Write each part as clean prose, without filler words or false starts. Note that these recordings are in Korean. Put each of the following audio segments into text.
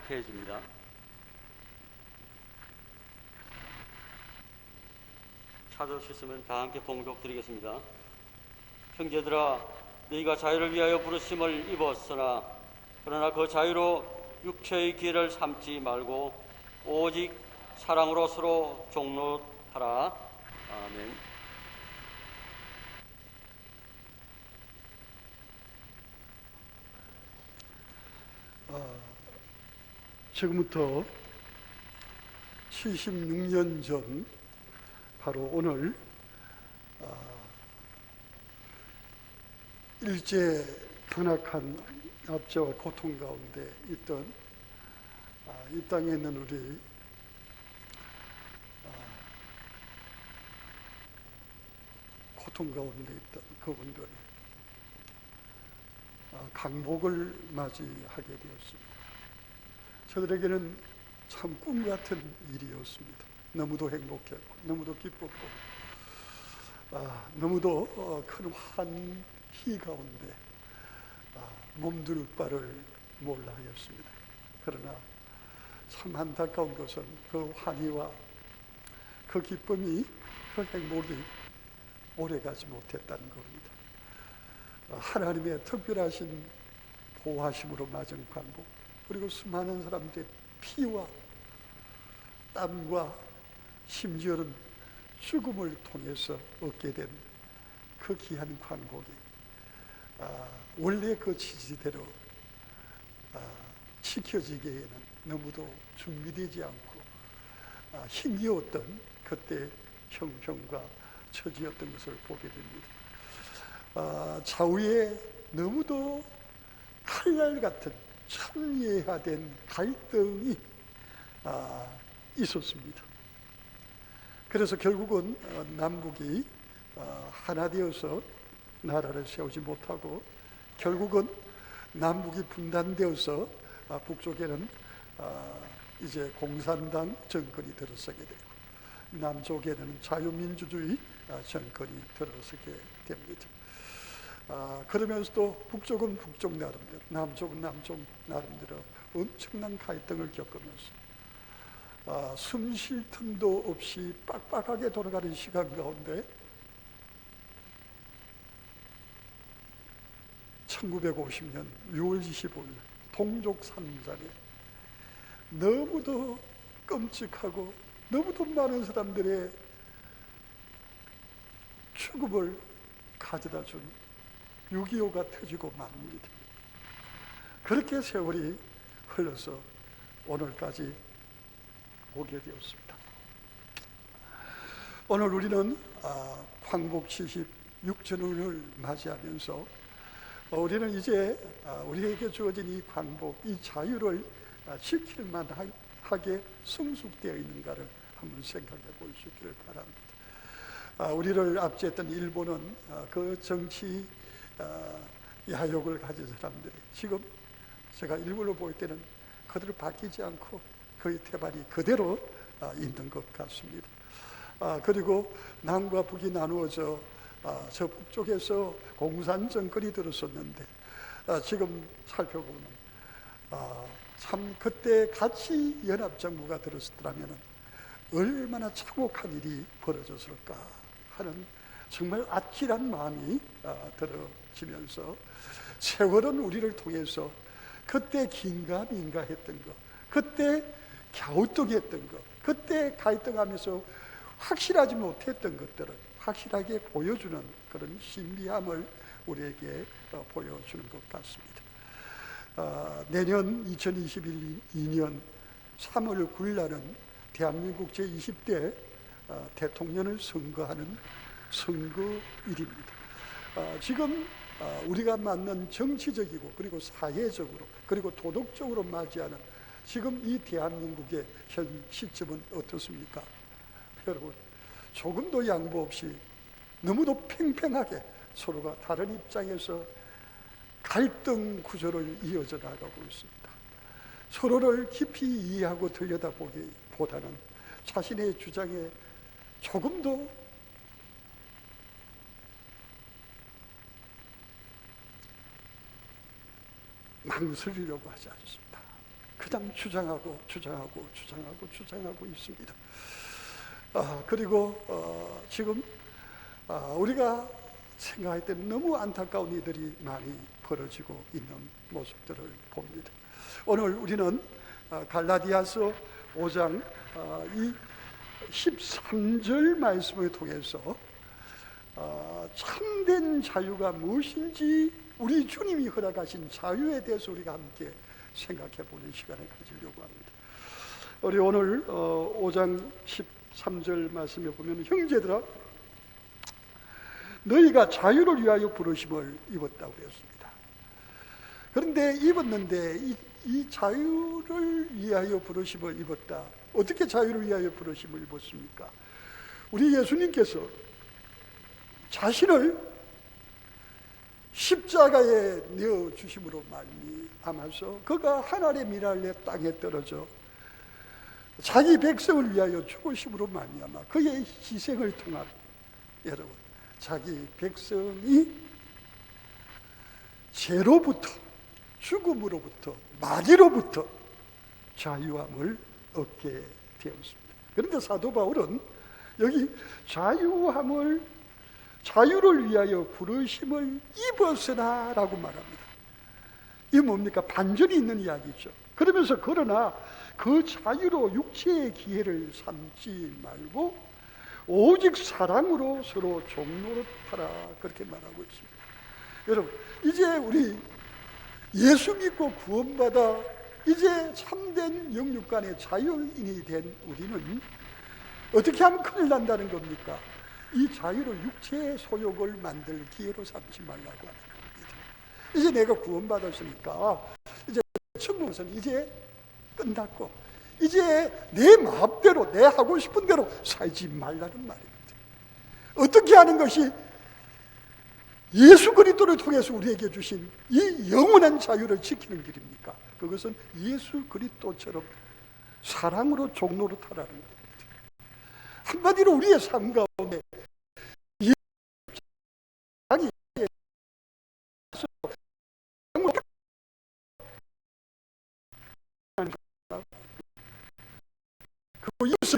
페이지입니다. 찾으셨으면 다 함께 봉독 드리겠습니다. 형제들아, 너희가 자유를 위하여 부르심을 입었으나 그러나 그 자유로 육체의 기회를 삼지 말고 오직 사랑으로 서로 종노하라. 아멘. 지금부터 76년 전 바로 오늘 일제 탄압한 압제와 고통 가운데 있던 이 땅에 있는 우리 고통 가운데 있던 그분들 강복을 맞이하게 되었습니다. 저들에게는 참 꿈같은 일이었습니다. 너무도 행복했고 너무도 기뻤고 너무도 큰 환희 가운데 몸둘 바를 몰라 하였습니다. 그러나 참 안타까운 것은 그 환희와 그 기쁨이, 그 행복이 오래가지 못했다는 겁니다. 하나님의 특별하신 보호하심으로 맞은 광복, 그리고 수많은 사람들의 피와 땀과 심지어는 죽음을 통해서 얻게 된 그 귀한 광복이 원래 그 취지대로 지켜지기에는 너무도 준비되지 않고 힘겨웠던 그때 형편과 처지였던 것을 보게 됩니다. 좌우에 너무도 칼날 같은 첨예화된 갈등이 있었습니다. 그래서 결국은 남북이 하나 되어서 나라를 세우지 못하고 결국은 남북이 분단되어서 북쪽에는 이제 공산당 정권이 들어서게 되고 남쪽에는 자유민주주의 정권이 들어서게 됩니다. 그러면서도 북쪽은 북쪽 나름대로, 남쪽은 남쪽 나름대로 엄청난 갈등을 겪으면서 숨 쉴 틈도 없이 빡빡하게 돌아가는 시간 가운데 1950년 6월 25일 동족 산전에 너무도 끔찍하고 너무도 많은 사람들의 죽음을 가져다 준 6.25가 터지고 맙니다. 그렇게 세월이 흘러서 오늘까지 오게 되었습니다. 오늘 우리는 광복 76주년을 맞이하면서 우리는 이제 우리에게 주어진 이 광복, 이 자유를 지킬 만하게 성숙되어 있는가를 한번 생각해 볼 수 있기를 바랍니다. 우리를 압제했던 일본은 그 정치 야욕을 가진 사람들이 지금 제가 일본을 볼 때는 그들을 바뀌지 않고 그의 태반이 그대로 있는 것 같습니다. 그리고 남과 북이 나누어져 저 북쪽에서 공산 정권이 들었었는데 지금 살펴보면 참 그때 같이 연합정부가 들었더라면 얼마나 참혹한 일이 벌어졌을까 하는 정말 아찔한 마음이 들어지면서 세월은 우리를 통해서 그때 긴가민가 했던 것, 그때 갸우뚱했던 것, 그때 갈등하면서 확실하지 못했던 것들을 확실하게 보여주는 그런 신비함을 우리에게 보여주는 것 같습니다. 내년 2022년 3월 9일 날은 대한민국 제20대 대통령을 선거하는 선거일입니다. 지금 우리가 맞는 정치적이고 그리고 사회적으로 그리고 도덕적으로 맞이하는 지금 이 대한민국의 현 시점은 어떻습니까? 여러분, 조금도 양보 없이 너무도 팽팽하게 서로가 다른 입장에서 갈등 구조를 이어져 나가고 있습니다. 서로를 깊이 이해하고 들여다보기보다는 자신의 주장에 조금도 망설이려고 하지 않습니다. 그냥 주장하고 있습니다. 그리고 지금 우리가 생각할 때 너무 안타까운 일들이 많이 벌어지고 있는 모습들을 봅니다. 오늘 우리는 갈라디아서 5장 이 13절 말씀을 통해서 참된 자유가 무엇인지, 우리 주님이 허락하신 자유에 대해서 우리가 함께 생각해 보는 시간을 가지려고 합니다. 우리 오늘 5장 13절 말씀에 보면, 형제들아 너희가 자유를 위하여 부르심을 입었다고 그랬습니다. 그런데 입었는데 이 자유를 위하여 부르심을 입었다. 어떻게 자유를 위하여 부르심을 입었습니까? 우리 예수님께서 자신을 십자가에 내어주심으로 말미암아서 그가 하나님의 미랄의 땅에 떨어져 자기 백성을 위하여 죽으심으로 말미암아 그의 희생을 통한, 여러분, 자기 백성이 죄로부터, 죽음으로부터, 마귀로부터 자유함을 얻게 되었습니다. 그런데 사도 바울은 여기 자유를 위하여 부르심을 입었으나 라고 말합니다. 이게 뭡니까? 반전이 있는 이야기죠. 그러면서 그러나 그 자유로 육체의 기회를 삼지 말고 오직 사랑으로 서로 종노릇하라, 그렇게 말하고 있습니다. 여러분, 이제 우리 예수 믿고 구원받아 이제 참된 영육간의 자유인이 된 우리는 어떻게 하면 큰일 난다는 겁니까? 이 자유를 육체의 소욕을 만들 기회로 삼지 말라고 하는 겁니다. 이제 내가 구원받았으니까 이제 천국은 이제 끝났고 이제 내 마음대로, 내 하고 싶은 대로 살지 말라는 말입니다. 어떻게 하는 것이 예수 그리스도를 통해서 우리에게 주신 이 영원한 자유를 지키는 길입니까? 그것은 예수 그리스도처럼 사랑으로 종노릇하라는 겁니다. 한마디로 우리의 삶 가운데 그 예수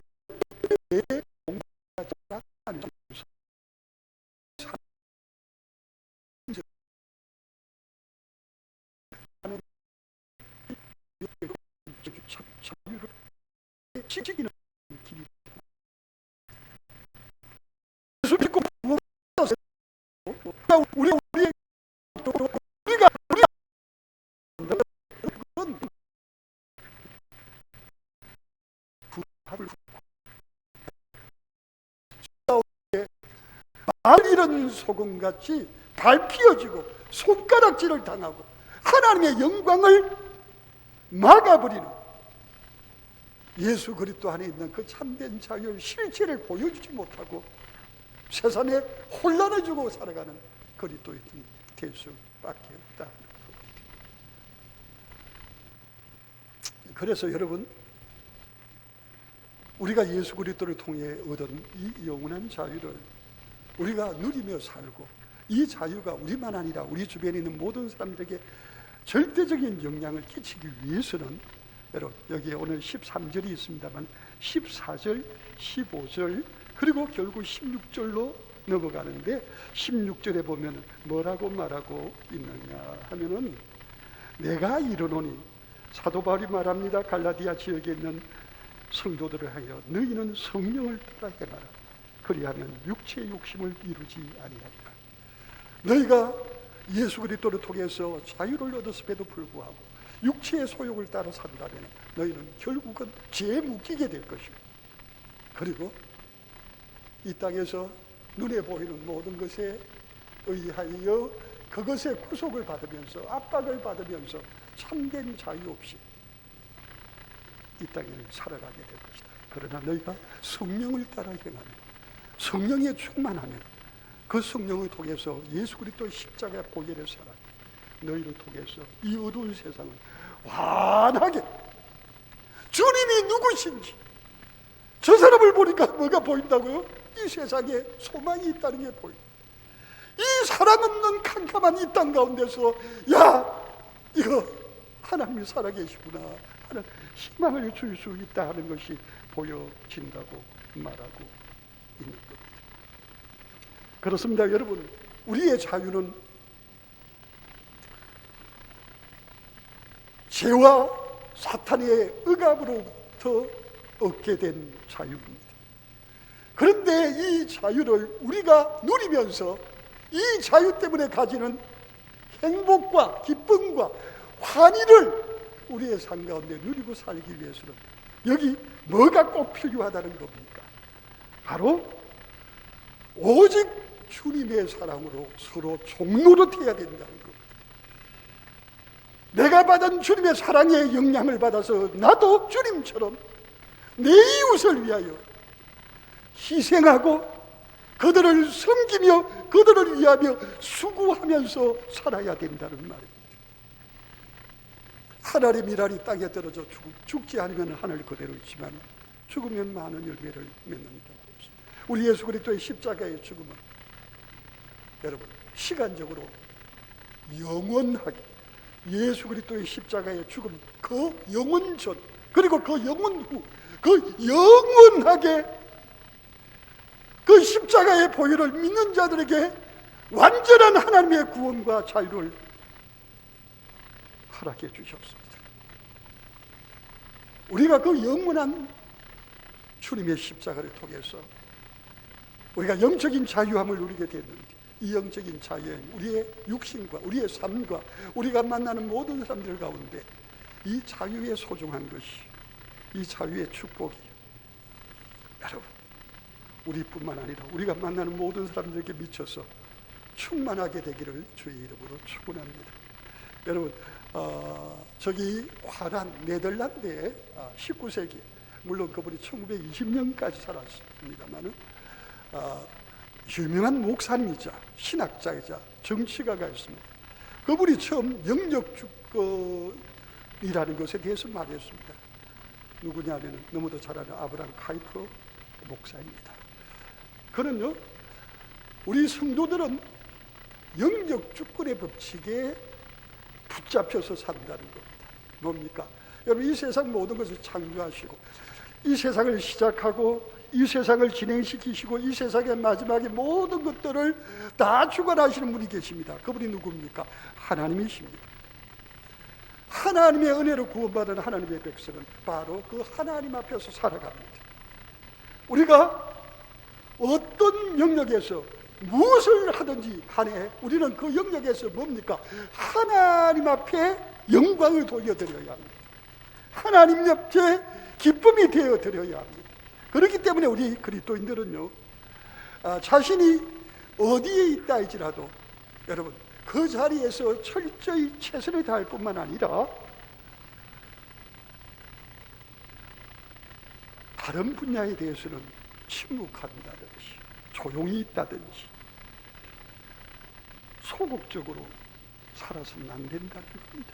자유를 지키는 길이, 예수 믿고 우리가 말 잃은 소금같이 밟히어지고 손가락질을 당하고 하나님의 영광을 막아버리는, 예수 그리스도 안에 있는 그 참된 자유의 실체를 보여주지 못하고 세상에 혼란을 주고 살아가는 그리스도인이 될 수밖에 없다. 그래서 여러분, 우리가 예수 그리스도를 통해 얻은 이 영원한 자유를 우리가 누리며 살고, 이 자유가 우리만 아니라 우리 주변에 있는 모든 사람들에게 절대적인 영향을 끼치기 위해서는, 여러분 여기에 오늘 13절이 있습니다만 14절, 15절 그리고 결국 16절로 넘어가는데, 16절에 보면 뭐라고 말하고 있느냐 하면은, 내가 이르노니, 사도 바울이 말합니다. 갈라디아 지역에 있는 성도들을 하여 너희는 성령을 따라 행하라. 그리하면 육체의 욕심을 이루지 아니하리라. 너희가 예수 그리스도를 통해서 자유를 얻었음에도 불구하고 육체의 소욕을 따라 산다면 너희는 결국은 죄에 묶이게 될 것이고, 그리고 이 땅에서 눈에 보이는 모든 것에 의하여 그것에 구속을 받으면서 압박을 받으면서 참된 자유 없이 이 땅에 살아가게 될 것이다. 그러나 너희가 성령을 따라 행하면, 성령에 충만하면, 그 성령을 통해서 예수 그리스도의 십자가 보혈의 사랑, 너희를 통해서 이 어두운 세상을 환하게, 주님이 누구신지, 저 사람을 보니까 뭐가 보인다고요? 이 세상에 소망이 있다는 게 보여요. 이 사랑 없는 캄캄한 이 땅 가운데서, 야, 이거 하나님이 살아계시구나 하는 희망을 줄 수 있다 하는 것이 보여진다고 말하고 있는 겁니다. 그렇습니다. 여러분, 우리의 자유는 죄와 사탄의 억압으로부터 얻게 된 자유입니다. 그런데 이 자유를 우리가 누리면서 이 자유 때문에 가지는 행복과 기쁨과 환희를 우리의 삶 가운데 누리고 살기 위해서는 여기 뭐가 꼭 필요하다는 겁니까? 바로 오직 주님의 사랑으로 서로 종노릇해야 된다는 겁니다. 내가 받은 주님의 사랑의 영향을 받아서 나도 주님처럼 내 이웃을 위하여 희생하고 그들을 섬기며 그들을 위하며 수고하면서 살아야 된다는 말입니다. 하늘의 미랄이 땅에 떨어져 죽지 않으면 하늘 그대로 있지만 죽으면 많은 열매를 맺는다고 했습니다. 우리 예수 그리스도의 십자가의 죽음은 여러분 시간적으로 영원하게 예수 그리스도의 십자가의 죽음 그 영원 전 그리고 그 영원 후 그 영원하게 그 십자가의 보혈을 믿는 자들에게 완전한 하나님의 구원과 자유를 허락해 주셨습니다. 우리가 그 영원한 주님의 십자가를 통해서 우리가 영적인 자유함을 누리게 됐는데 이 영적인 자유는 우리의 육신과 우리의 삶과 우리가 만나는 모든 사람들 가운데 이 자유의 소중한 것이 이 자유의 축복이 여러분 우리뿐만 아니라 우리가 만나는 모든 사람들에게 미쳐서 충만하게 되기를 주의 이름으로 축원합니다. 여러분 저기 화란 네덜란드의 19세기 물론 그분이 1920년까지 살았습니다만은 유명한 목사님이자 신학자이자 정치가가 있습니다. 그분이 처음 영역주권이라는 것에 대해서 말했습니다. 누구냐면 너무도 잘 아는 아브라함 카이프 목사입니다. 그는요 우리 성도들은 영역주권의 법칙에 붙잡혀서 산다는 겁니다. 뭡니까? 여러분 이 세상 모든 것을 창조하시고 이 세상을 시작하고 이 세상을 진행시키시고 이 세상의 마지막에 모든 것들을 다 주관하시는 분이 계십니다. 그분이 누굽니까? 하나님이십니다. 하나님의 은혜로 구원받은 하나님의 백성은 바로 그 하나님 앞에서 살아갑니다. 우리가 어떤 영역에서 무엇을 하든지 간에 우리는 그 영역에서 뭡니까? 하나님 앞에 영광을 돌려드려야 합니다. 하나님 옆에 기쁨이 되어드려야 합니다. 그렇기 때문에 우리 그리스도인들은요 자신이 어디에 있다 할지라도 여러분 그 자리에서 철저히 최선을 다할 뿐만 아니라 다른 분야에 대해서는 침묵한다든지 조용히 있다든지 소극적으로 살아서는 안 된다는 겁니다.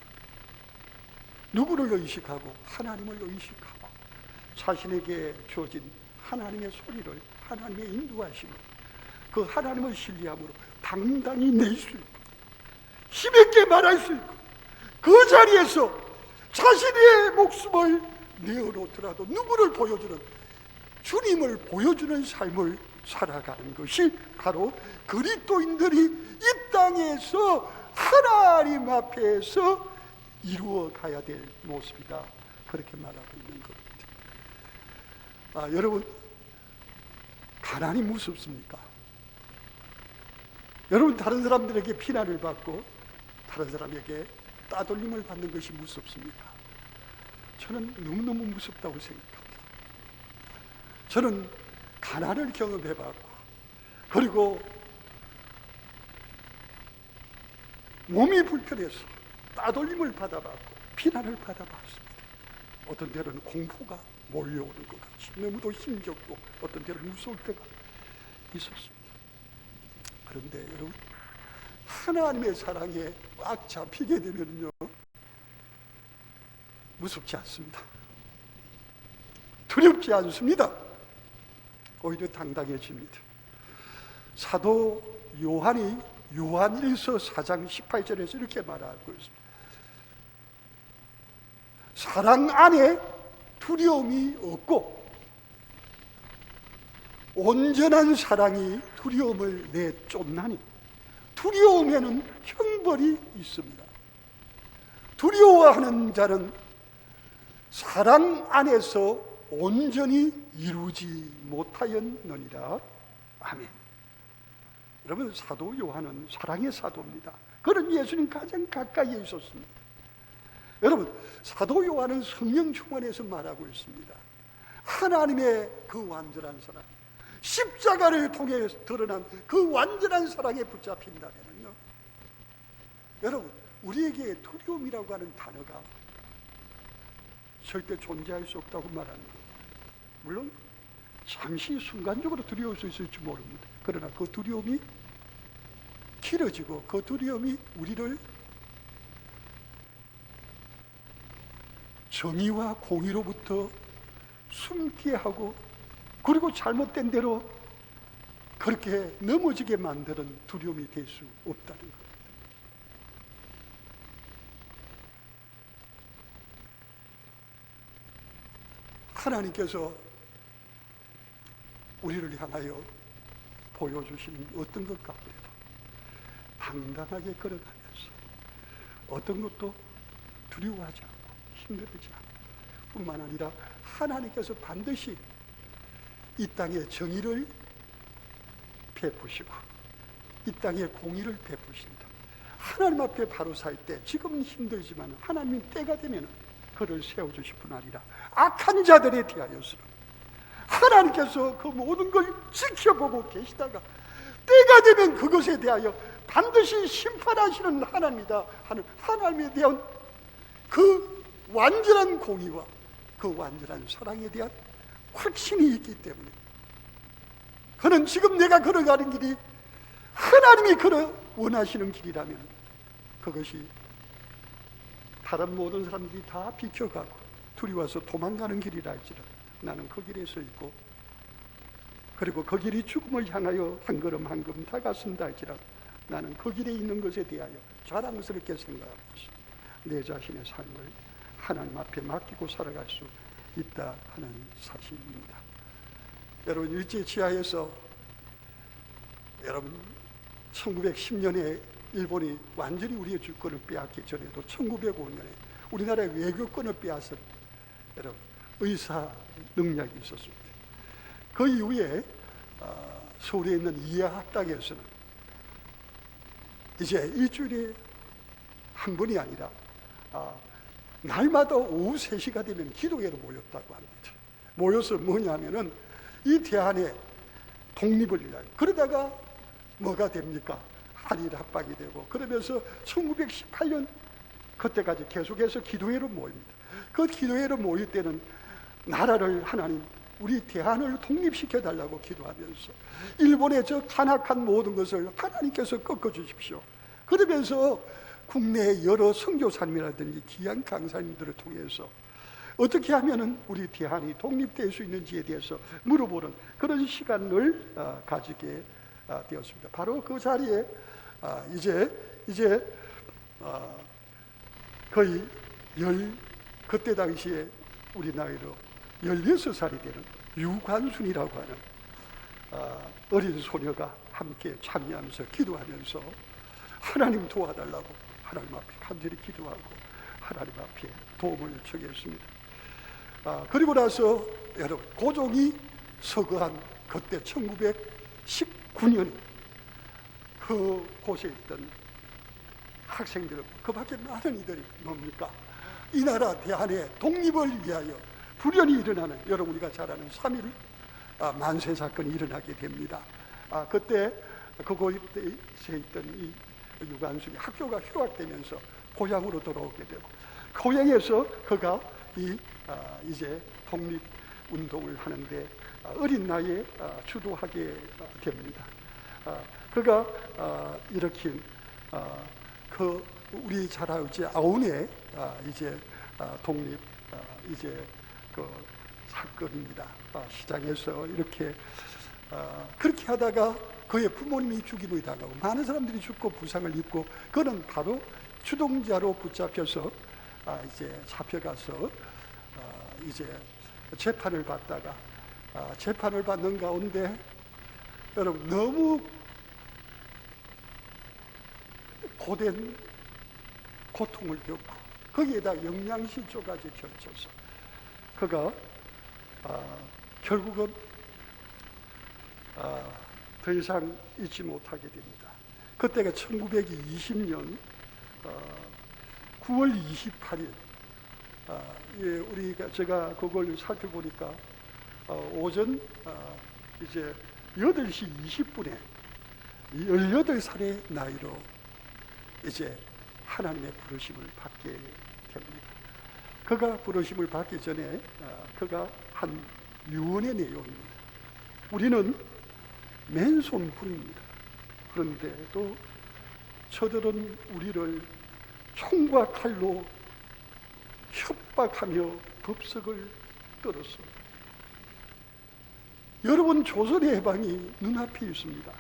누구를 의식하고 하나님을 의식하고 자신에게 주어진 하나님의 소리를 하나님의 인도하심을 그 하나님을 신뢰함으로 당당히 낼 수 있고 힘있게 말할 수 있고 그 자리에서 자신의 목숨을 내어놓더라도 누구를 보여주는 주님을 보여주는 삶을 살아가는 것이 바로 그리스도인들이 이 땅에서 하나님 앞에서 이루어 가야 될 모습이다. 그렇게 말하고 있는 겁니다. 여러분 가난이 무섭습니까? 여러분 다른 사람들에게 비난을 받고 다른 사람에게 따돌림을 받는 것이 무섭습니까? 저는 너무너무 무섭다고 생각합니다. 저는 가난을 경험해봤고 그리고 몸이 불편해서 따돌림을 받아봤고 비난을 받아봤습니다. 어떤 때는 공포가 몰려오는 것 같이 너무도 힘겹고 어떤 때는 무서울 때가 있었습니다. 그런데 여러분 하나님의 사랑에 꽉 잡히게 되면요 무섭지 않습니다. 두렵지 않습니다. 오히려 당당해집니다. 사도 요한이 요한일서 4장 18절에서 이렇게 말하고 있습니다. 사랑 안에 두려움이 없고 온전한 사랑이 두려움을 내쫓나니 두려움에는 형벌이 있습니다. 두려워하는 자는 사랑 안에서 온전히 이루지 못하였느니라. 아멘. 여러분, 사도 요한은 사랑의 사도입니다. 그는 예수님 가장 가까이에 있었습니다. 여러분, 사도 요한은 성령 충만해서 말하고 있습니다. 하나님의 그 완전한 사랑, 십자가를 통해 드러난 그 완전한 사랑에 붙잡힌다면요, 여러분, 우리에게 두려움이라고 하는 단어가 절대 존재할 수 없다고 말하는 거예요. 물론 잠시 순간적으로 두려울 수 있을지 모릅니다. 그러나 그 두려움이 길어지고 그 두려움이 우리를 정의와 공의로부터 숨게 하고, 그리고 잘못된 대로 그렇게 넘어지게 만드는 두려움이 될 수 없다는 것. 하나님께서 우리를 향하여 보여주시는 어떤 것 가운데도 당당하게 걸어가면서 어떤 것도 두려워하지 않고 힘들지 않고, 뿐만 아니라 하나님께서 반드시 이 땅에 정의를 베푸시고 이 땅에 공의를 베푸신다. 하나님 앞에 바로 살 때 지금 힘들지만 하나님 때가 되면 그를 세워주실 뿐 아니라 악한 자들에 대하여서는 하나님께서 그 모든 걸 지켜보고 계시다가 때가 되면 그것에 대하여 반드시 심판하시는 하나님이다 하는 하나님에 대한 그 완전한 공의와 그 완전한 사랑에 대한 확신이 있기 때문에, 그는 지금 내가 걸어가는 길이 하나님이 원하시는 길이라면 그것이 다른 모든 사람들이 다 비켜가고 두려워서 도망가는 길이라 할지라도 나는 그 길에 서 있고, 그리고 그 길이 죽음을 향하여 한 걸음 한 걸음 다가선다 할지라도 나는 그 길에 있는 것에 대하여 자랑스럽게 생각하면서 내 자신의 삶을 하나님 앞에 맡기고 살아갈 수 있다 하는 사실입니다. 여러분, 일제 치하에서 여러분 1910년에 일본이 완전히 우리의 주권을 빼앗기 전에도 1905년에 우리나라의 외교권을 빼앗은 여러분 의사 능력이 있었습니다. 그 이후에 서울에 있는 이하학당에서는 이제 일주일에 한 번이 아니라 날마다 오후 3시가 되면 기도회로 모였다고 합니다. 모여서 뭐냐면은 이 대한의 독립을 위하여, 그러다가 뭐가 됩니까? 한일 합방이 되고, 그러면서 1918년 그때까지 계속해서 기도회로 모입니다. 그 기도회로 모일 때는 나라를 하나님, 우리 대한을 독립시켜 달라고 기도하면서 일본의 저 간악한 모든 것을 하나님께서 꺾어 주십시오. 그러면서 국내의 여러 선교사님이라든지 귀한 강사님들을 통해서 어떻게 하면은 우리 대한이 독립될 수 있는지에 대해서 물어보는 그런 시간을 가지게 되었습니다. 바로 그 자리에 이제 거의 그때 당시에 우리 나이로 16살이 되는 유관순이라고 하는 어린 소녀가 함께 참여하면서 기도하면서 하나님 도와달라고 하나님 앞에 간절히 기도하고 하나님 앞에 도움을 청했습니다. 그리고 나서 여러분, 고종이 서거한 그때 1919년 그 곳에 있던 학생들, 그 밖에 많은 이들이 뭡니까? 이 나라 대한의 독립을 위하여 불현이 일어나는, 여러분 우리가 잘 아는 3.1 만세 사건이 일어나게 됩니다. 그때 그곳에 있던 이 유관순이 학교가 휴학되면서 고향으로 돌아오게 되고, 고향에서 그가 이제 독립운동을 하는데 어린 나이에 주도하게 됩니다. 그가 일으킨 그 우리 잘 알지 아운의 이제 독립 이제 그 사건입니다. 시장에서 이렇게 그렇게 하다가 그의 부모님이 죽임을 당하고 많은 사람들이 죽고 부상을 입고, 그는 바로 주동자로 붙잡혀서 이제 잡혀가서 이제 재판을 받다가 재판을 받는 가운데 여러분 너무 고된 고통을 겪고 거기에다 영양실조까지 겹쳐서 그가 결국은 더 이상 잊지 못하게 됩니다. 그때가 1920년 9월 28일 제가 그걸 살펴보니까 오전 이제 8시 20분에 18살의 나이로 이제 하나님의 부르심을 받게 됩니다. 그가 부르심을 받기 전에 그가 한 유언의 내용입니다. 우리는 맨손부입니다. 그런데도 저들은 우리를 총과 칼로 협박하며 법석을 떨었습니다. 여러분, 조선의 해방이 눈앞에 있습니다.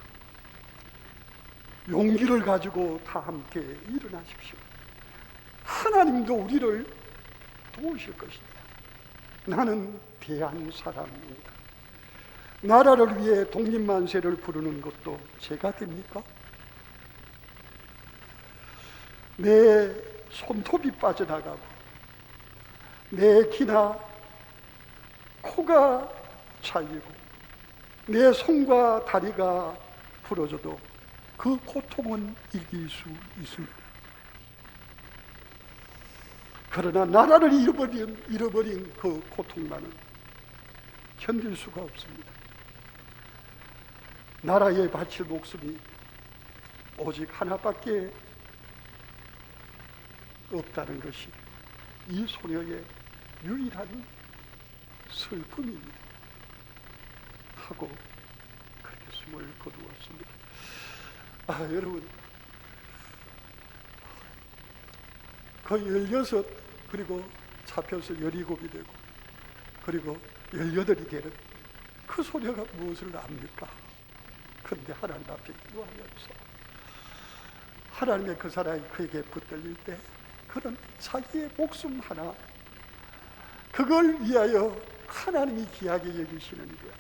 용기를 가지고 다 함께 일어나십시오. 하나님도 우리를 도우실 것입니다. 나는 대한 사람입니다. 나라를 위해 독립만세를 부르는 것도 제가 됩니까? 내 손톱이 빠져나가고 내 귀나 코가 잘리고 내 손과 다리가 부러져도 그 고통은 이길 수 있습니다. 그러나 나라를 잃어버린 그 고통만은 견딜 수가 없습니다. 나라에 바칠 목숨이 오직 하나밖에 없다는 것이 이 소녀의 유일한 슬픔입니다. 하고 그렇게 숨을 거두었습니다. 여러분, 그 16 그리고 잡혀서 17이 되고 그리고 18이 되는 그 소녀가 무엇을 압니까? 그런데 하나님 앞에 기도하면서 하나님의 그 사랑이 그에게 붙들릴 때 그는 자기의 목숨 하나 그걸 위하여 하나님이 귀하게 여기시는 거예요.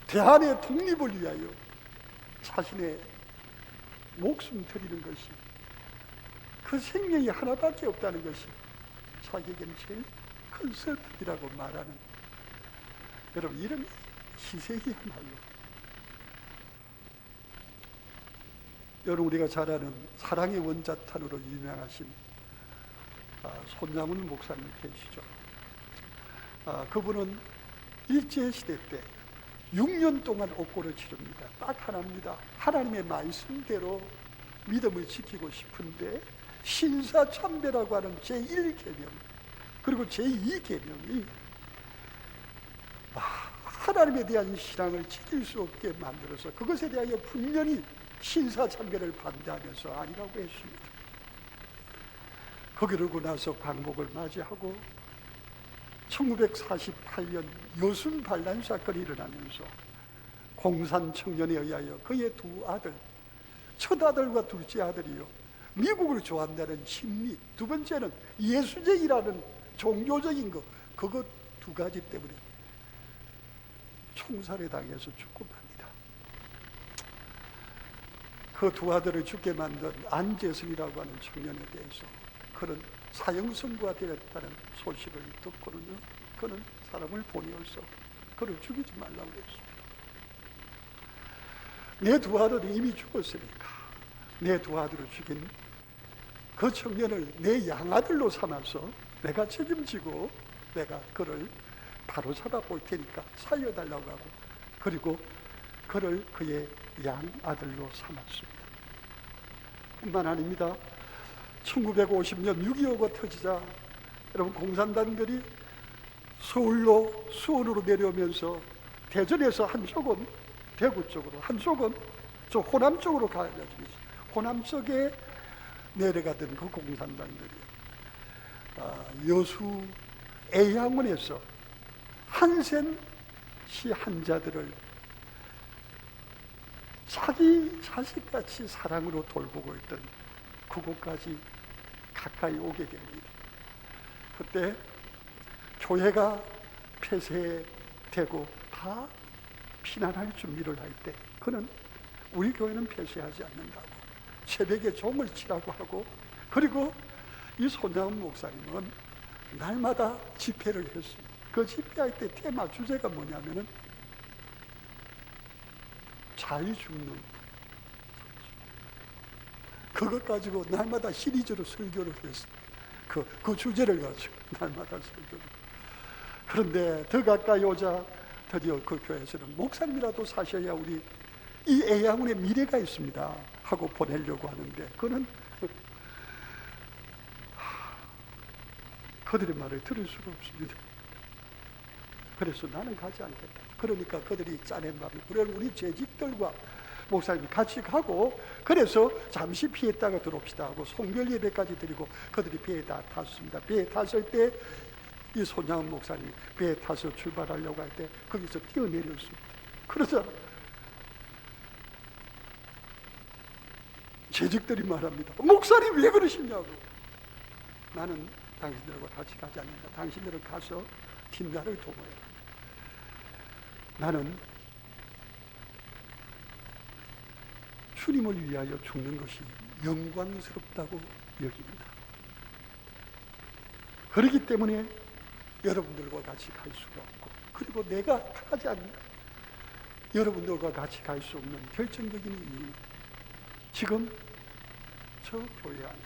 대한의 독립을 위하여 자신의 목숨 드리는 것이 그 생명이 하나밖에 없다는 것이 자기에게는 제일 큰 슬픔이라고 말하는, 여러분, 이런 희생이야말로 여러분 우리가 잘 아는 사랑의 원자탄으로 유명하신 손양훈 목사님 계시죠. 그분은 일제시대 때 6년 동안 옥고를 치릅니다. 딱 하나입니다. 하나님의 말씀대로 믿음을 지키고 싶은데 신사참배라고 하는 제1계명 그리고 제2계명이 하나님에 대한 신앙을 지킬 수 없게 만들어서 그것에 대하여 분명히 신사참배를 반대하면서 아니라고 했습니다. 거기르고 나서 광복을 맞이하고 1948년 여순 반란 사건이 일어나면서 공산 청년에 의하여 그의 두 아들, 첫 아들과 둘째 아들이요 미국을 좋아한다는 심리, 두 번째는 예수쟁이라는 종교적인 것, 그것 두 가지 때문에 총살에 당해서 죽고 맙니다. 그 두 아들을 죽게 만든 안재승이라고 하는 청년에 대해서 그런 사형선고가 되었다는 소식을 듣고는요, 그는 사람을 보내어서 그를 죽이지 말라고 했습니다. 내 두 아들이 이미 죽었으니까 내 두 아들을 죽인 그 청년을 내 양아들로 삼아서 내가 책임지고 내가 그를 바로잡아 볼 테니까 살려달라고 하고, 그리고 그를 그의 양아들로 삼았습니다. 뿐만 아닙니다. 1950년 6.25가 터지자 여러분 공산당들이 서울로 수원으로 내려오면서 대전에서 한쪽은 대구 쪽으로 한쪽은 저 호남 쪽으로 가가지고 호남 쪽에 내려가던 그 공산당들이 여수 애양원에서 한센 시 한자들을 자기 자식같이 사랑으로 돌보고 있던 그곳까지 가까이 오게 됩니다. 그때 교회가 폐쇄되고 다 피난할 준비를 할 때 그는 우리 교회는 폐쇄하지 않는다고 새벽에 종을 치라고 하고, 그리고 이 손장훈 목사님은 날마다 집회를 했습니다. 그 집회할 때 테마 주제가 뭐냐면은 잘 죽는, 그것 가지고 날마다 시리즈로 설교를 했습니다. 그 주제를 가지고 날마다 설교를. 그런데 더 가까이 오자 드디어 그 교회에서는 목사님이라도 사셔야 우리 이 애양훈의 미래가 있습니다 하고 보내려고 하는데, 그는 그들의 말을 들을 수가 없습니다. 그래서 나는 가지 않겠다. 그러니까 그들이 짜낸 밤에 우리 재직들과 목사님이 같이 가고, 그래서 잠시 피했다가 들어옵시다 하고 송별 예배까지 드리고 그들이 배에 다 탔습니다. 배에 탔을 때 이 손장훈 목사님이 배에 타서 출발하려고 할 때 거기서 뛰어내렸습니다. 그러자 재직들이 말합니다. 목사님 왜 그러시냐고. 나는 당신들과 같이 가지 않는다. 당신들은 가서 뒷날을 도모해라. 나는 주님을 위하여 죽는 것이 영광스럽다고 여깁니다. 그렇기 때문에 여러분들과 같이 갈 수가 없고, 그리고 내가 가지 않는 여러분들과 같이 갈 수 없는 결정적인 이유, 지금 저 교회 안에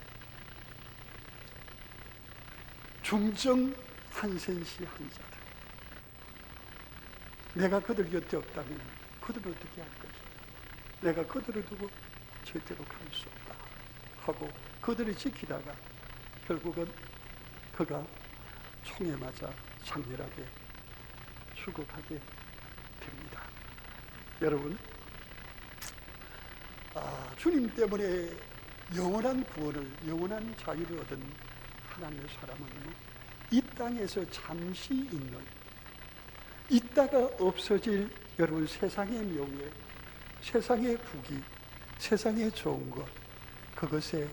중증 한센시 환자들, 내가 그들 곁에 없다면 그들을 어떻게 할 것이냐, 내가 그들을 두고 절대로 갈 수 없다 하고 그들을 지키다가 결국은 그가 총에 맞아 장렬하게 죽어가게 됩니다. 여러분, 주님 때문에 영원한 구원을, 영원한 자유를 얻은 하나님의 사람은 이 땅에서 잠시 있는, 있다가 없어질 여러분 세상의 명예, 세상의 부귀, 세상의 좋은 것, 그것에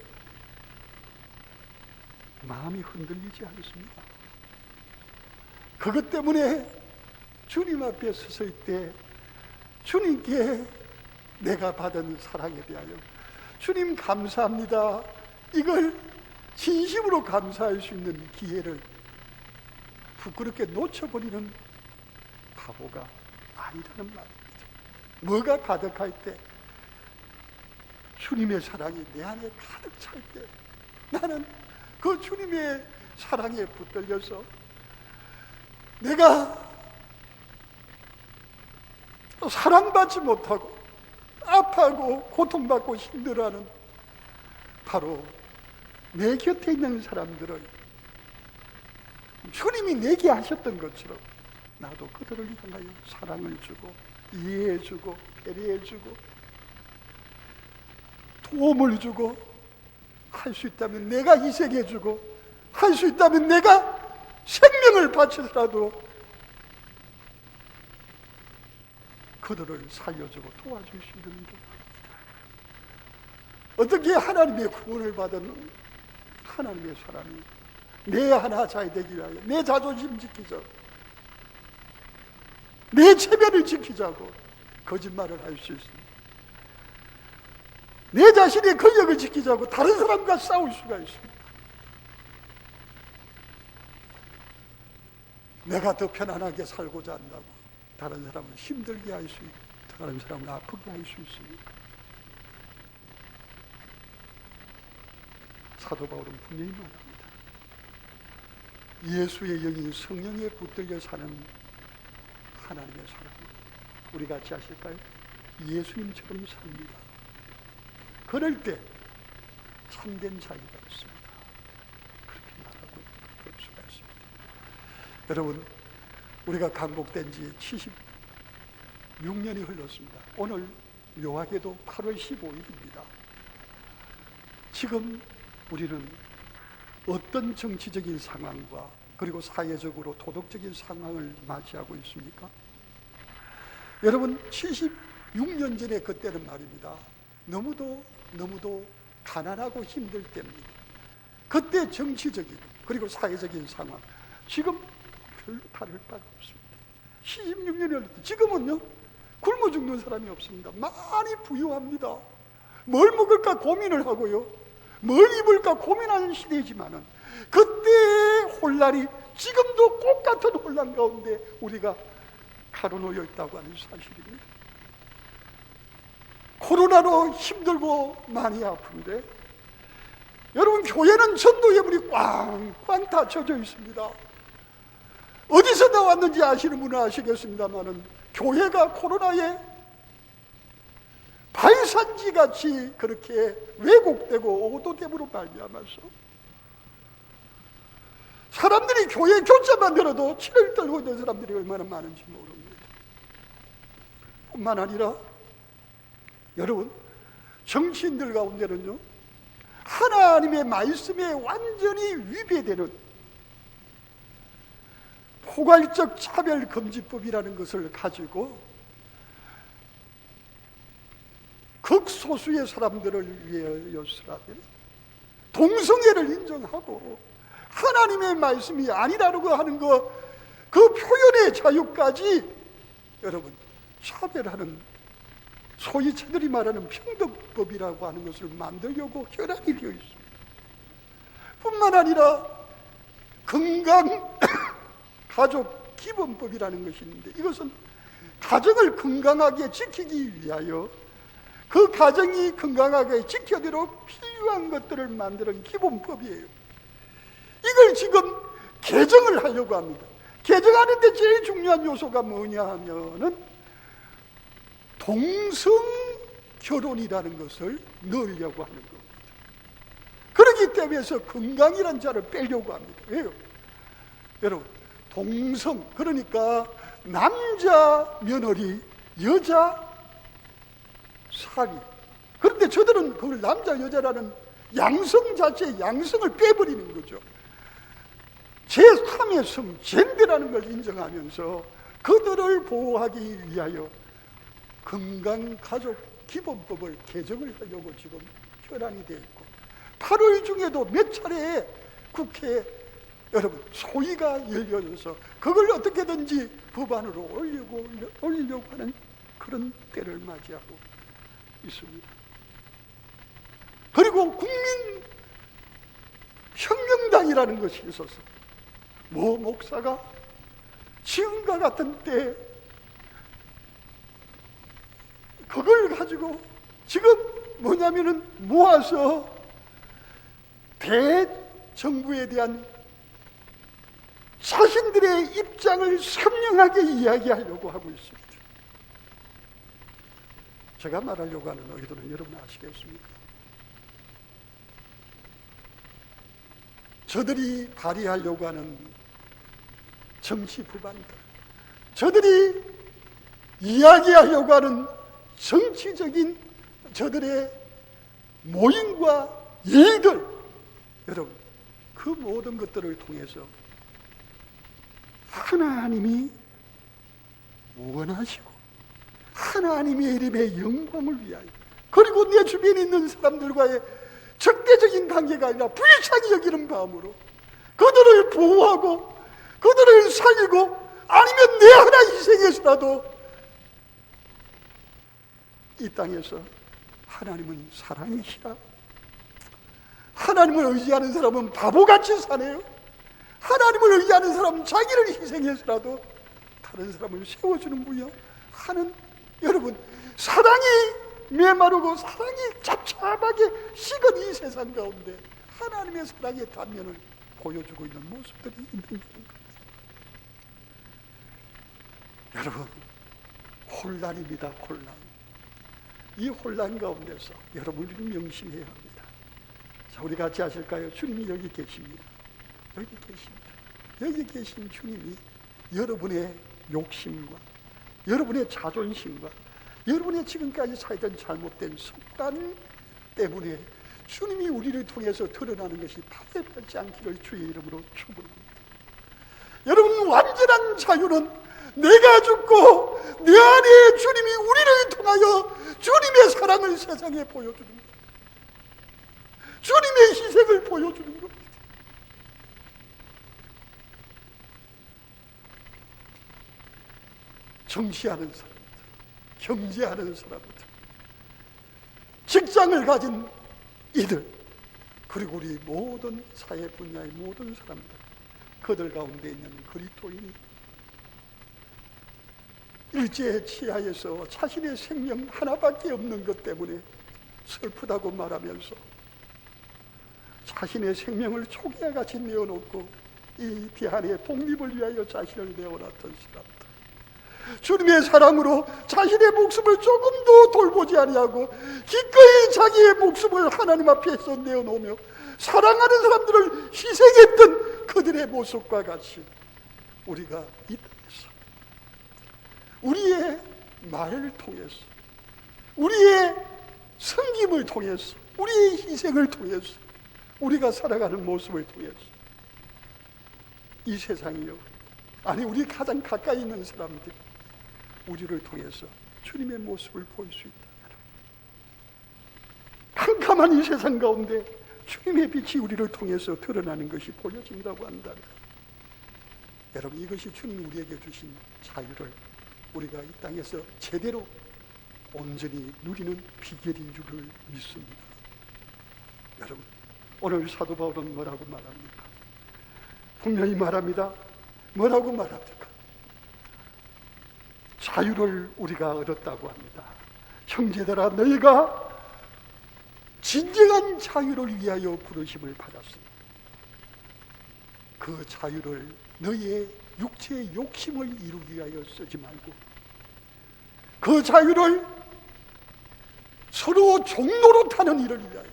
마음이 흔들리지 않습니다. 그것 때문에 주님 앞에 섰을 때 주님께 내가 받은 사랑에 대하여 주님 감사합니다, 이걸 진심으로 감사할 수 있는 기회를 부끄럽게 놓쳐버리는 바보가 아니라는 말입니다. 뭐가 가득할 때, 주님의 사랑이 내 안에 가득 찰 때 나는 그 주님의 사랑에 붙들려서 내가 사랑받지 못하고 아파하고 고통받고 힘들어하는 바로 내 곁에 있는 사람들을 주님이 내게 하셨던 것처럼 나도 그들을 향하여 사랑을 주고 이해해주고 배려해주고 도움을 주고, 할 수 있다면 내가 희생해주고, 할 수 있다면 내가 생명을 바쳐서라도 그들을 살려주고 도와줄 수 있는 게, 어떻게 하나님의 구원을 받은 하나님의 사람이 내 하나 잘 되기 위하여 내 자존심 지키자고, 내 체면을 지키자고 거짓말을 할 수 있습니다. 내 자신의 권력을 지키자고 다른 사람과 싸울 수가 있습니다. 내가 더 편안하게 살고자 한다고 다른 사람을 힘들게 할 수 있고 다른 사람을 아프게 할 수 있습니까? 사도 바울은 분명히 말합니다. 예수의 영이 성령에 붙들려 사는 하나님의 사람, 우리 같이 하실까요? 예수님처럼 삽니다. 그럴 때 참된 자유가 있습니다. 그렇게 말하고 볼 수가 있습니다. 여러분, 우리가 강복된 지 76년이 흘렀습니다. 오늘 묘하게도 8월 15일입니다. 지금 우리는 어떤 정치적인 상황과 그리고 사회적으로 도덕적인 상황을 맞이하고 있습니까? 여러분, 76년 전에 그때는 말입니다, 너무도 가난하고 힘들 때입니다. 그때 정치적이고 그리고 사회적인 상황, 지금 별로 다를 바가 없습니다. 76년을 지금은요 굶어 죽는 사람이 없습니다. 많이 부유합니다. 뭘 먹을까 고민을 하고요, 뭘 입을까 고민하는 시대이지만은 그때의 혼란이 지금도 똑같은 혼란 가운데 우리가 가로놓여 있다고 하는 사실입니다. 코로나로 힘들고 많이 아픈데 여러분, 교회는 전도 예물이 꽝꽝 다 젖어 있습니다. 어디서 나왔는지 아시는 분은 아시겠습니다만은 교회가 코로나에 발산지 같이 그렇게 왜곡되고 오도됨으로 말미암아서 사람들이 교회 교자만 들어도 치를 떨고 있는 사람들이 얼마나 많은지 모릅니다. 뿐만 아니라 여러분, 정치인들 가운데는요 하나님의 말씀에 완전히 위배되는 포괄적 차별금지법이라는 것을 가지고 극소수의 사람들을 위하여서라면 동성애를 인정하고 하나님의 말씀이 아니라고 하는 그 표현의 자유까지 여러분 차별하는, 소위 저들이 말하는 평등법이라고 하는 것을 만들려고 혈안이 되어 있습니다. 뿐만 아니라 건강 가족 기본법이라는 것이 있는데 이것은 가정을 건강하게 지키기 위하여 그 가정이 건강하게 지켜도록 필요한 것들을 만드는 기본법이에요. 이걸 지금 개정을 하려고 합니다. 개정하는데 제일 중요한 요소가 뭐냐 하면은 동성 결혼이라는 것을 넣으려고 하는 겁니다. 그렇기 때문에 건강이라는 자를 빼려고 합니다. 왜요? 여러분, 동성, 그러니까 남자 며느리, 여자 사위. 그런데 저들은 그걸 남자 여자라는 양성 자체의 양성을 빼버리는 거죠. 제3의 성, 젠더라는 걸 인정하면서 그들을 보호하기 위하여 건강가족기본법을 개정을 하려고 지금 혈안이 되어 있고 8월 중에도 몇 차례 국회에 여러분 소위가 열려서 그걸 어떻게든지 법안으로 올리려고 하는 그런 때를 맞이하고 있습니다. 그리고 국민혁명당이라는 것이 있어서 모 목사가 지금과 같은 때 그걸 가지고 지금 뭐냐면은 모아서 대정부에 대한 자신들의 입장을 선명하게 이야기하려고 하고 있습니다. 제가 말하려고 하는 의도는 여러분 아시겠습니까? 저들이 발의하려고 하는 정치 법안들, 저들이 이야기하려고 하는 정치적인 저들의 모임과 일들, 여러분 그 모든 것들을 통해서 하나님이 원하시고 하나님의 이름의 영광을 위하여, 그리고 내 주변에 있는 사람들과의 적대적인 관계가 아니라 불쌍히 여기는 마음으로 그들을 보호하고 그들을 살리고, 아니면 내 하나 희생해서라도 이 땅에서 하나님은 사랑이시라, 하나님을 의지하는 사람은 바보같이 사네요, 하나님을 의지하는 사람은 자기를 희생해서라도 다른 사람을 세워주는 분이요 하는, 여러분 사랑이 메마르고 사랑이 잡잡하게 식은 이 세상 가운데 하나님의 사랑의 단면을 보여주고 있는 모습들이 있는 겁니다. 여러분, 혼란입니다. 혼란. 이 혼란 가운데서 여러분이 명심해야 합니다. 자, 우리 같이 하실까요? 주님이 여기 계십니다. 여기 계십니다. 여기 계신 주님이 여러분의 욕심과 여러분의 자존심과 여러분의 지금까지 살던 잘못된 습관 때문에 주님이 우리를 통해서 드러나는 것이 파괴받지 않기를 주의 이름으로 축원합니다. 여러분, 완전한 자유는 내가 죽고 내 안에 주님이 우리를 통하여 주님의 사랑을 세상에 보여주는 것. 주님의 희생을 보여주는 겁니다. 정치하는 사람들, 경제하는 사람들, 직장을 가진 이들, 그리고 우리 모든 사회 분야의 모든 사람들, 그들 가운데 있는 그리스도인이 일제 치하에서 자신의 생명 하나밖에 없는 것 때문에 슬프다고 말하면서 자신의 생명을 초기와 같이 내어놓고 이 대한의 독립을 위하여 자신을 내어놨던 사람들, 주님의 사랑으로 자신의 목숨을 조금도 돌보지 아니하고 기꺼이 자기의 목숨을 하나님 앞에서 내어놓으며 사랑하는 사람들을 희생했던 그들의 모습과 같이 우리가 이 땅에서 우리의 말을 통해서, 우리의 섬김을 통해서, 우리의 희생을 통해서, 우리가 살아가는 모습을 통해서 이 세상이요, 아니 우리 가장 가까이 있는 사람들이 우리를 통해서 주님의 모습을 볼 수 있다. 캄캄한 이 세상 가운데 주님의 빛이 우리를 통해서 드러나는 것이 보여진다고 한다면, 여러분, 이것이 주님이 우리에게 주신 자유를 우리가 이 땅에서 제대로 온전히 누리는 비결인 줄을 믿습니다. 여러분, 오늘 사도 바울은 뭐라고 말합니까? 분명히 말합니다. 뭐라고 말합니까? 자유를 우리가 얻었다고 합니다. 형제들아, 너희가 진정한 자유를 위하여 부르심을 받았습니다. 그 자유를 너희의 육체의 욕심을 이루기 위하여 쓰지 말고 그 자유를 서로 종로로 타는 일을 위하여,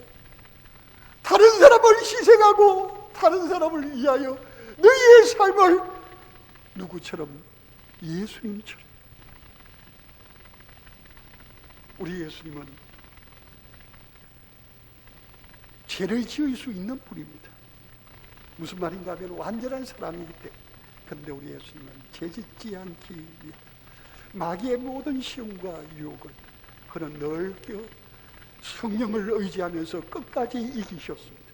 다른 사람을 희생하고 다른 사람을 위하여 너희의 삶을 누구처럼? 예수님처럼. 우리 예수님은 죄를 지을 수 있는 분입니다. 무슨 말인가 하면 완전한 사람이기 때문에. 그런데 우리 예수님은 죄짓지 않기 위해 마귀의 모든 시험과 유혹을 그는 넓게 성령을 의지하면서 끝까지 이기셨습니다.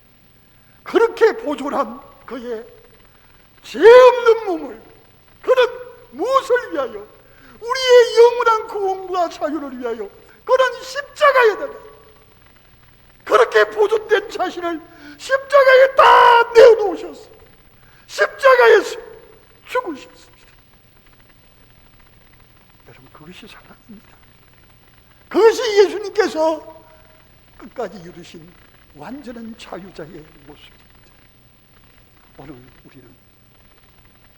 그렇게 보존한 그의 죄 없는 몸을 그는 무엇을 위하여? 우리의 영원한 구원과 자유를 위하여 그는 십자가에다가 그렇게 보존된 자신을 십자가에 다 내어놓으셨어요. 십자가에서 죽으셨습니다. 여러분, 그것이 사랑입니다. 그것이 예수님께서 끝까지 이루신 완전한 자유자의 모습입니다. 오늘 우리는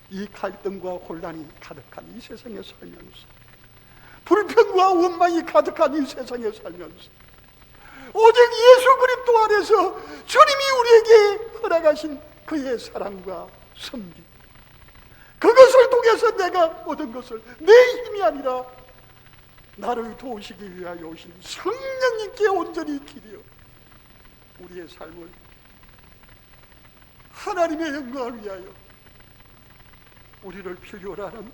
이 갈등과 혼란이 가득한 이 세상에 살면서, 불평과 원망이 가득한 이 세상에 살면서 오직 예수 그리스도 안에서 주님이 우리에게 허락하신 그의 사랑과 섬김, 그것을 통해서 내가 얻은 것을 내 힘이 아니라 나를 도우시기 위하여 오신 성령님께 온전히 기대어 우리의 삶을 하나님의 영광을 위하여 우리를 필요로 하는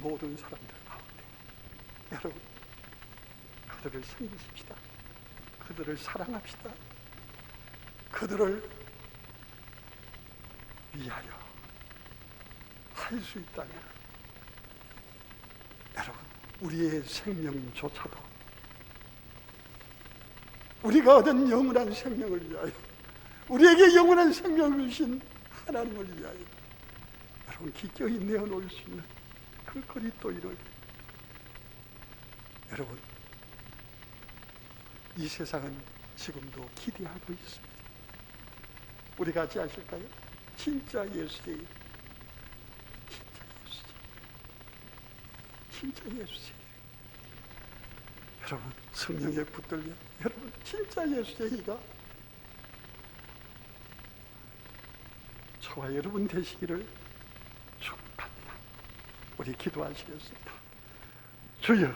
모든 사람들 가운데, 여러분, 그들을 섬기십시다. 그들을 사랑합시다. 그들을 위하여 할 수 있다면, 여러분, 우리의 생명조차도, 우리가 얻은 영원한 생명을 위하여, 우리에게 영원한 생명을 주신 하나님을 위하여 여러분 기꺼이 내어놓을 수 있는 그 그리스도인을, 여러분, 이 세상은 지금도 기대하고 있습니다. 우리 같이 하실까요? 진짜 예수의, 진짜 예수의, 여러분, 성령에 붙들려 여러분 진짜 예수의 이가 저와 여러분 되시기를 축복합니다. 우리 기도하시겠습니다. 주여,